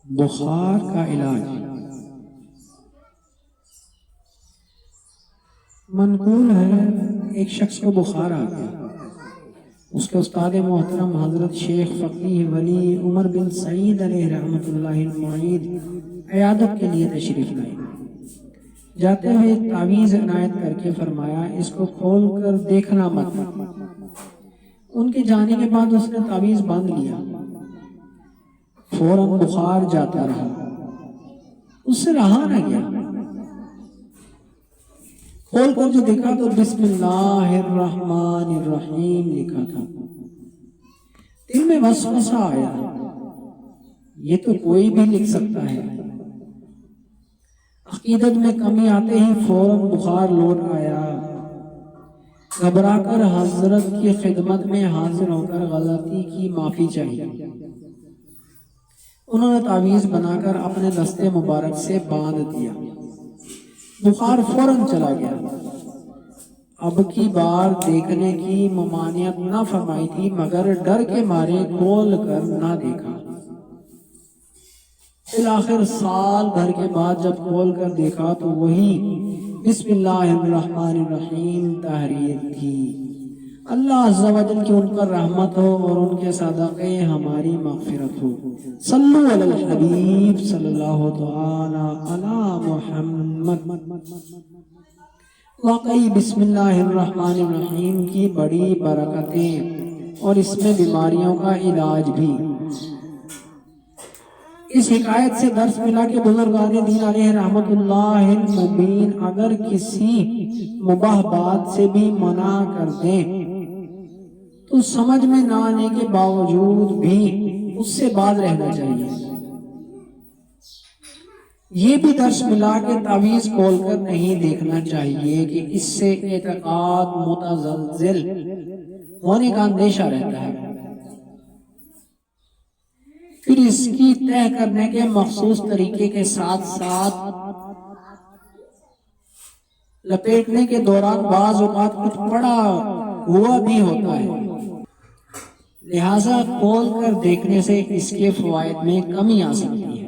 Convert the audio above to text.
بخار کا علاج۔ منقول ہے ایک شخص کو بخار آ گیا، اس کے استاد محترم حضرت شیخ فقیہ ولی عمر بن سعید علیہ رحمۃ اللہ المعید عیادت کے لیے تشریف لائے۔ جاتے ہوئے ایک تعویذ عنایت کر کے فرمایا اس کو کھول کر دیکھنا مت۔ ان کے جانے کے بعد اس نے تعویذ باندھ لیا، فوراً بخار جاتا رہا، اس سے رہا نہ گیا۔ کھول کر جو دیکھا تو بسم اللہ الرحمن الرحیم لکھا تھا۔ دل میں وسوسہ آیا، یہ تو کوئی بھی لکھ سکتا ہے۔ عقیدت میں کمی آتے ہی فوراً بخار لوٹ آیا۔ گھبرا کر حضرت کی خدمت میں حاضر ہو کر غلطی کی معافی چاہیے۔ انہوں نے تعویذ بنا کر اپنے دستے مبارک سے باندھ دیا، بخار فوراً چلا گیا۔ اب کی بار دیکھنے کی ممانعت نہ فرمائی تھی، مگر ڈر کے مارے کھول کر نہ دیکھا۔ بالآخر سال بھر کے بعد جب کھول کر دیکھا تو وہی بسم اللہ الرحمن الرحیم تحریر تھی۔ اللہ عز و جل کی ان پر رحمت ہو اور ان کے صدقے ہماری مغفرت ہو۔ صلو علی الحبیب صلی اللہ تعالی علی محمد۔ واقعی بسم اللہ الرحمن الرحیم کی بڑی برکتیں اور اس میں بیماریوں کا علاج بھی۔ اس حکایت سے درس ملا کہ بزرگان دین علیہ رحمت اللہ المبین اگر کسی مباح بات سے بھی منع کر دیں تو سمجھ میں نہ آنے کے باوجود بھی اس سے باز رہنا چاہیے۔ یہ بھی درس ملا کہ تعویذ کھول کر نہیں دیکھنا چاہیے کہ اس سے اعتقاد متزلزل ہونے کا اندیشہ رہتا ہے۔ پھر اس کی طے کرنے کے مخصوص طریقے کے ساتھ ساتھ لپیٹنے کے دوران بعض اوقات کچھ پڑا ہوا بھی ہوتا ہے، لہٰذا کھول کر دیکھنے سے اس کے فوائد میں کمی آ سکتی ہے۔